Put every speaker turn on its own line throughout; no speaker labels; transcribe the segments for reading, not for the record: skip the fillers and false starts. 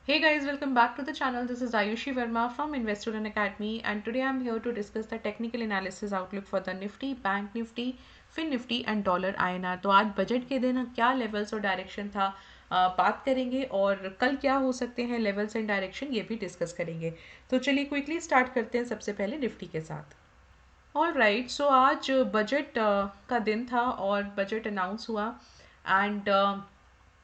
Hey guys, welcome back to the channel. This is Ayushi Verma from Investor Academy, and today I'm here to discuss the technical analysis outlook for the Nifty, Bank Nifty, Fin Nifty and dollar INR। तो आज budget के दिन क्या levels और direction था बात करेंगे, और कल क्या हो सकते हैं लेवल्स एंड डायरेक्शन ये भी डिस्कस करेंगे। तो चलिए क्विकली स्टार्ट करते हैं सबसे पहले निफ्टी के साथ। ऑल राइट, सो आज बजट का दिन था और बजट अनाउंस हुआ। एंड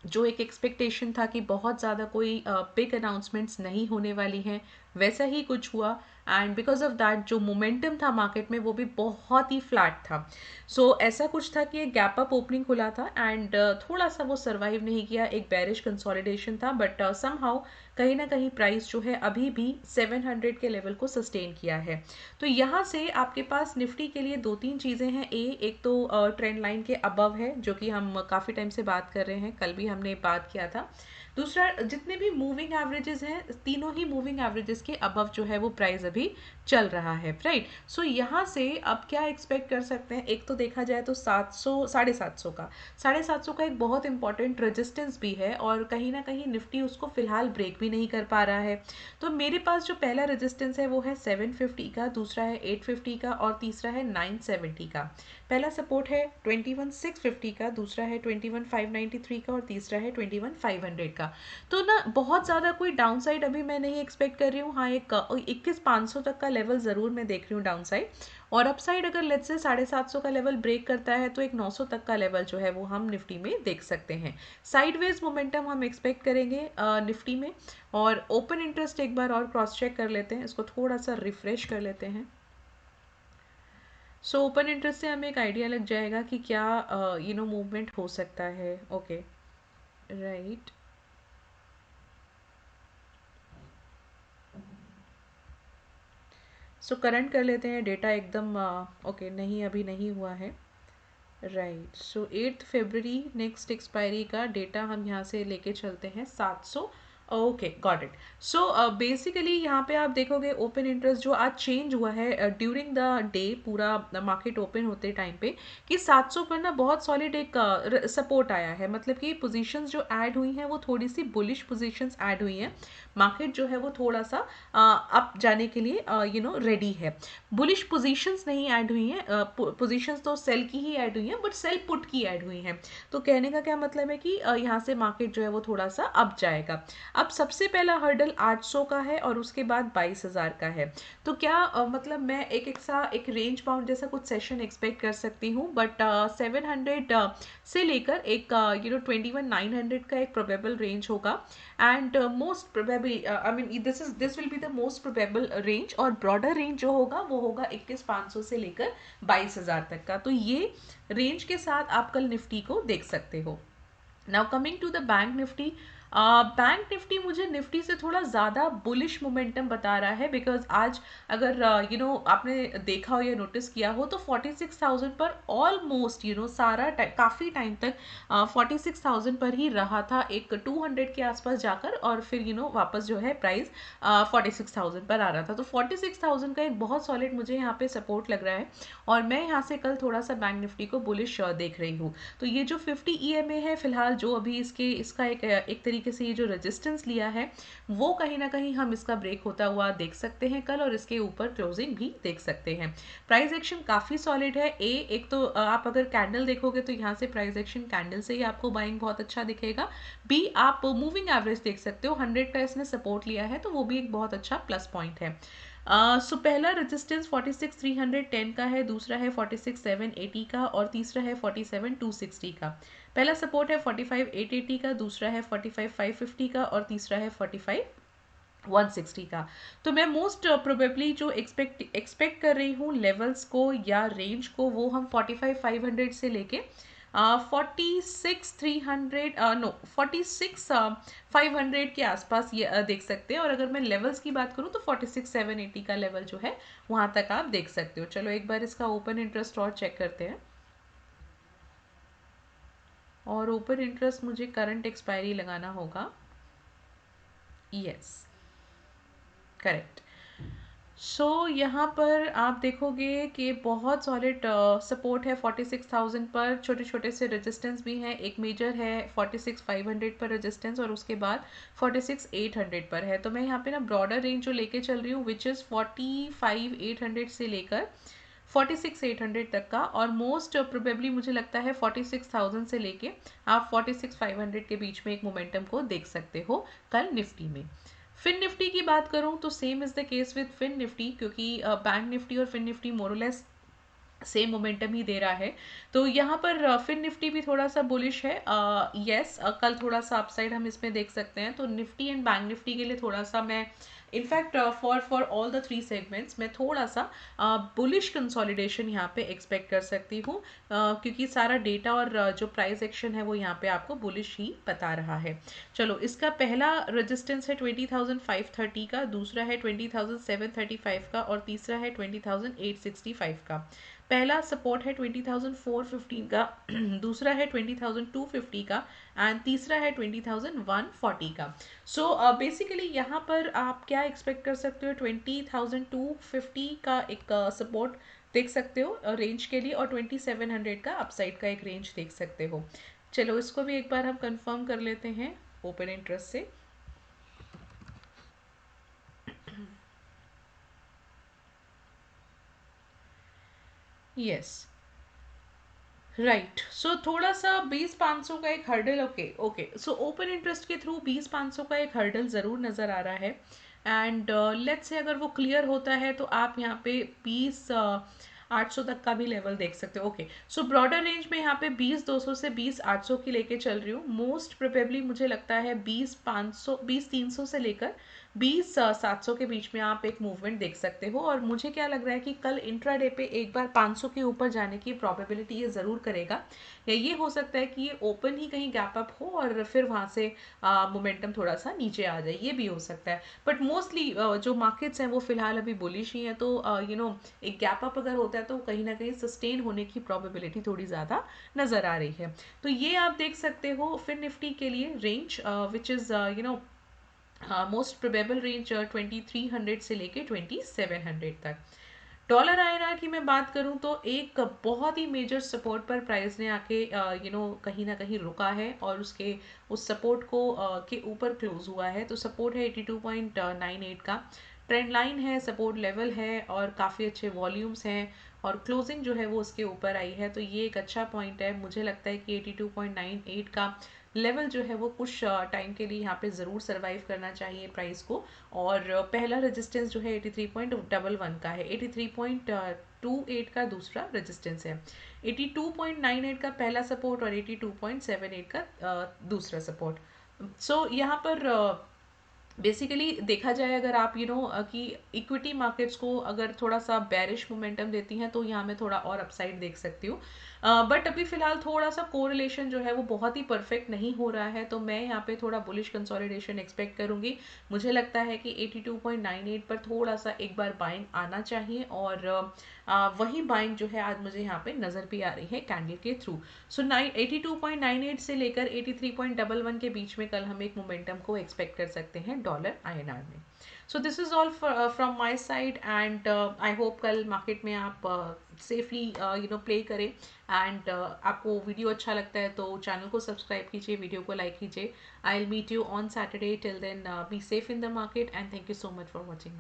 जो एक एक्सपेक्टेशन था कि बहुत ज़्यादा कोई बिग अनाउंसमेंट्स नहीं होने वाली हैं, वैसा ही कुछ हुआ। एंड बिकॉज ऑफ दैट जो मोमेंटम था मार्केट में वो भी बहुत ही फ्लैट था। सो ऐसा कुछ था कि एक गैप अप ओपनिंग खुला था एंड थोड़ा सा वो सर्वाइव नहीं किया, एक बेरिश कंसोलिडेशन था, बट समहाउ कहीं ना कहीं प्राइस जो है अभी भी 700 के लेवल को सस्टेन किया है। तो यहाँ से आपके पास निफ्टी के लिए दो तीन चीज़ें हैं। एक तो ट्रेंड लाइन के अबव है, जो कि हम काफ़ी टाइम से बात कर रहे हैं, कल भी हमने बात किया था। दूसरा, जितने भी मूविंग एवरेजेस हैं, तीनों ही मूविंग एवरेजेस के अबव जो है वो प्राइस अभी चल रहा है, राइट। सो यहाँ से अब क्या एक्सपेक्ट कर सकते हैं? एक तो देखा जाए तो 700 750 का एक बहुत इंपॉर्टेंट रेजिस्टेंस भी है, और कहीं ना कहीं निफ्टी उसको फिलहाल ब्रेक भी नहीं कर पा रहा है। तो मेरे पास जो पहला रेजिस्टेंस है वो है 750 का, दूसरा है 850 का और तीसरा है 970 का। पहला सपोर्ट है 21,650 का, दूसरा है 21,593 का और तीसरा है 21,500 का। तो ना बहुत ज़्यादा कोई डाउन साइड अभी मैं नहीं एक्सपेक्ट कर रही हूँ। हाँ, एक 21,500 तक का लेवल ज़रूर मैं देख रही हूँ डाउन साइड। और अप साइड अगर लेट्स से 750 का लेवल ब्रेक करता है तो एक 900 तक का लेवल जो है वो हम निफ्टी में देख सकते हैं। साइडवेज मोमेंटम हम एक्सपेक्ट करेंगे निफ्टी में। और ओपन इंटरेस्ट एक बार और क्रॉस चेक कर लेते हैं, इसको थोड़ा सा रिफ्रेश कर लेते हैं। सो ओपन इंटरेस्ट से हमें एक आइडिया लग जाएगा कि क्या मूवमेंट हो सकता है। Okay, right. सो करंट कर लेते हैं डेटा एकदम। ओके, नहीं अभी नहीं हुआ है, राइट। सो 8 फरवरी नेक्स्ट एक्सपायरी का डेटा हम यहाँ से लेके चलते हैं 700। Okay, got it. So basically यहाँ पे आप देखोगे ओपन इंटरेस्ट जो आज चेंज हुआ है ड्यूरिंग द डे, पूरा मार्केट ओपन होते टाइम पे, कि 700 पर ना बहुत सॉलिड एक सपोर्ट आया है। मतलब कि पोजीशंस जो ऐड हुई हैं वो थोड़ी सी बुलिश पोजीशंस ऐड हुई हैं। मार्केट जो है वो थोड़ा सा अप जाने के लिए रेडी है। बुलिश पोजीशंस नहीं ऐड हुई हैं, पोजीशंस तो सेल की ही ऐड हुई हैं, बट सेल पुट की ऐड हुई हैं। तो कहने का क्या मतलब है कि यहाँ से मार्केट जो है वो थोड़ा सा अप जाएगा। अब सबसे पहला हर्डल 800 का है और उसके बाद 22,000 का है। तो क्या मतलब मैं एक रेंज बाउंड जैसा कुछ सेशन एक्सपेक्ट कर सकती हूँ, बट 700 से लेकर एक 21,900 का एक प्रोबेबल रेंज होगा। And most probably I mean this will be the most probable range, और ब्रॉडर रेंज जो होगा वो होगा 21,500 से लेकर 22,000 तक का। तो ये रेंज के साथ आप कल निफ्टी को देख सकते हो। Now coming to the bank Nifty. Bank Nifty मुझे निफ्टी से थोड़ा ज़्यादा बुलिश मोमेंटम बता रहा है, बिकॉज आज अगर आपने देखा हो या नोटिस किया हो तो 46,000 पर ऑलमोस्ट सारा काफ़ी टाइम तक 46,000 पर ही रहा था, एक 200 के आसपास जाकर, और फिर वापस जो है प्राइस 46,000 पर आ रहा था। तो 46,000 का एक बहुत सॉलिड मुझे यहाँ पे सपोर्ट लग रहा है, और मैं यहाँ से कल थोड़ा सा बैंक निफ्टी को बुलिश देख रही हूँ। तो ये जो 50 EMA है फिलहाल, जो अभी इसका एक तरीके से ये जो रेजिस्टेंस लिया है, वो कहीं ना कहीं हम इसका ब्रेक होता हुआ देख सकते हैं कल, और इसके ऊपर क्लोजिंग भी देख सकते हैं। प्राइस एक्शन काफ़ी सॉलिड है। एक तो आप अगर कैंडल देखोगे तो यहाँ से प्राइस एक्शन कैंडल से ही आपको बाइंग बहुत अच्छा दिखेगा। बी, आप मूविंग एवरेज देख सकते हो, 100 का इसने सपोर्ट लिया है, तो वो भी एक बहुत अच्छा प्लस पॉइंट है। सो पहला रेजिस्टेंस 46,310 का है, दूसरा है 46,780 का और तीसरा है 47,260 का। पहला सपोर्ट है 45,880 का, दूसरा है 45,550 का और तीसरा है 45,160 का। तो मैं मोस्ट प्रोबेबली जो एक्सपेक्ट कर रही हूँ लेवल्स को या रेंज को, वो हम 45,500 से लेके 46,300 नो 46,500 के आसपास ये देख सकते हैं। और अगर मैं लेवल्स की बात करूँ तो 46,780 का लेवल जो है वहाँ तक आप देख सकते हो। चलो एक बार इसका ओपन इंटरेस्ट और चेक करते हैं। और ओपन इंटरेस्ट मुझे करंट एक्सपायरी लगाना होगा। Yes, correct. यहाँ पर आप देखोगे कि बहुत सॉलिड सपोर्ट है 46,000 पर, छोटे छोटे से रेजिस्टेंस भी हैं, एक मेजर है 46,500 पर रेजिस्टेंस और उसके बाद 46,800 पर है। तो मैं यहाँ पे ना ब्रॉडर रेंज जो लेके चल रही हूँ विच इज़ 45,800 से लेकर 46,800 तक का, और मोस्ट प्रोबेबली मुझे लगता है 46,000 से लेके आप 46,500 के बीच में एक मोमेंटम को देख सकते हो कल निफ्टी में। फिन निफ्टी की बात करूं तो same is the case with Fin Nifty, क्योंकि बैंक निफ्टी और Fin Nifty more less same momentum ही दे रहा है। तो यहाँ पर फिन निफ्टी भी थोड़ा सा बुलिश है। यस, कल थोड़ा सा अपसाइड हम इसमें देख सकते हैं। तो निफ्टी एंड बैंक निफ्टी के लिए थोड़ा सा मैं in fact for all the three segments मैं थोड़ा सा बुलिश कंसोलिडेशन यहाँ पे एक्सपेक्ट कर सकती हूँ, क्योंकि सारा डेटा और जो प्राइस एक्शन है वो यहाँ पे आपको बुलिश ही बता रहा है। चलो, इसका पहला रेजिस्टेंस है 20,530 का, दूसरा है 20,735 का और तीसरा है 20,865 का। पहला सपोर्ट है 20,415 का, दूसरा है 20,250 का एंड तीसरा है 20,140 का। बेसिकली यहाँ पर आप क्या एक्सपेक्ट कर सकते हो, 20,250 का एक सपोर्ट देख सकते हो रेंज के लिए, और 2,700 का अपसाइड का एक रेंज देख सकते हो। चलो, इसको भी एक बार हम कंफर्म कर लेते हैं ओपन इंटरेस्ट से। Yes, right. सो थोड़ा सा 20,500 का एक hurdle, okay okay, so open interest के थ्रू 20,500 का एक हर्डल ज़रूर नज़र आ रहा है। एंड लेट्स से अगर वो क्लियर होता है तो आप यहाँ पे 20,800 तक का भी लेवल देख सकते हो। ओके, सो ब्रॉडर रेंज में यहाँ पे 20,200 से 20,800 की लेके चल रही हूँ। मोस्ट प्रोबेबली मुझे लगता है 20,500 20,300 से लेकर 20,700 के बीच में आप एक मूवमेंट देख सकते हो। और मुझे क्या लग रहा है कि कल इंट्राडे पे एक बार 500 के ऊपर जाने की प्रोबेबिलिटी ये ज़रूर करेगा, या ये हो सकता है कि ये ओपन ही कहीं गैप अप हो और फिर वहाँ से मोमेंटम थोड़ा सा नीचे आ जाए, ये भी हो सकता है। बट मोस्टली जो मार्केट्स हैं वो फिलहाल अभी बुलिश ही हैं। तो एक गैप अप अगर होता है तो कहीं ना कहीं सस्टेन होने की प्रोबेबिलिटी थोड़ी ज़्यादा नज़र आ रही है। तो ये आप देख सकते हो फिर निफ्टी के लिए range which is most probable range 2,300 से लेके 2,700 तक। डॉलर आईएनआर की मैं बात करूं तो एक बहुत ही मेजर सपोर्ट पर प्राइस ने आके कहीं ना कहीं रुका है और उसके उस सपोर्ट को के ऊपर क्लोज हुआ है। तो सपोर्ट है 82.98 का, ट्रेंड लाइन है, सपोर्ट लेवल है और काफ़ी अच्छे वॉल्यूम्स हैं और क्लोजिंग जो है वो उसके ऊपर आई है। तो ये एक अच्छा पॉइंट है। मुझे लगता है कि 82.98 का लेवल जो है वो कुछ टाइम के लिए यहाँ पे ज़रूर सरवाइव करना चाहिए प्राइस को। और पहला रेजिस्टेंस जो है 83.11 का है, 83.28 का दूसरा रेजिस्टेंस है, 82.98 का पहला सपोर्ट और 82.78 का दूसरा सपोर्ट। यहाँ पर बेसिकली देखा जाए, अगर आप कि इक्विटी मार्केट्स को अगर थोड़ा सा बेरिश मोमेंटम देती हैं तो यहाँ मैं थोड़ा और अपसाइड देख सकती हूँ। बट अभी फिलहाल थोड़ा सा कोरिलेशन जो है वो बहुत ही परफेक्ट नहीं हो रहा है, तो मैं यहाँ पे थोड़ा बुलिश कंसोलिडेशन एक्सपेक्ट करूंगी। मुझे लगता है कि 82.98 पर थोड़ा सा एक बार बाइंग आना चाहिए और वही बाइंग जो है आज मुझे यहाँ पे नज़र भी आ रही है कैंडल के थ्रू। 82.98 से लेकर 83.11 के बीच में कल हम एक मोमेंटम को एक्सपेक्ट कर सकते हैं डॉलर आईएनआर में। So this is all from my side and I hope कल मार्केट में आप सेफली प्ले करें। एंड आपको वीडियो अच्छा लगता है तो चैनल को सब्सक्राइब कीजिए, वीडियो को लाइक कीजिए। I will meet you on Saturday. Till then be safe in the market and thank you so much for watching.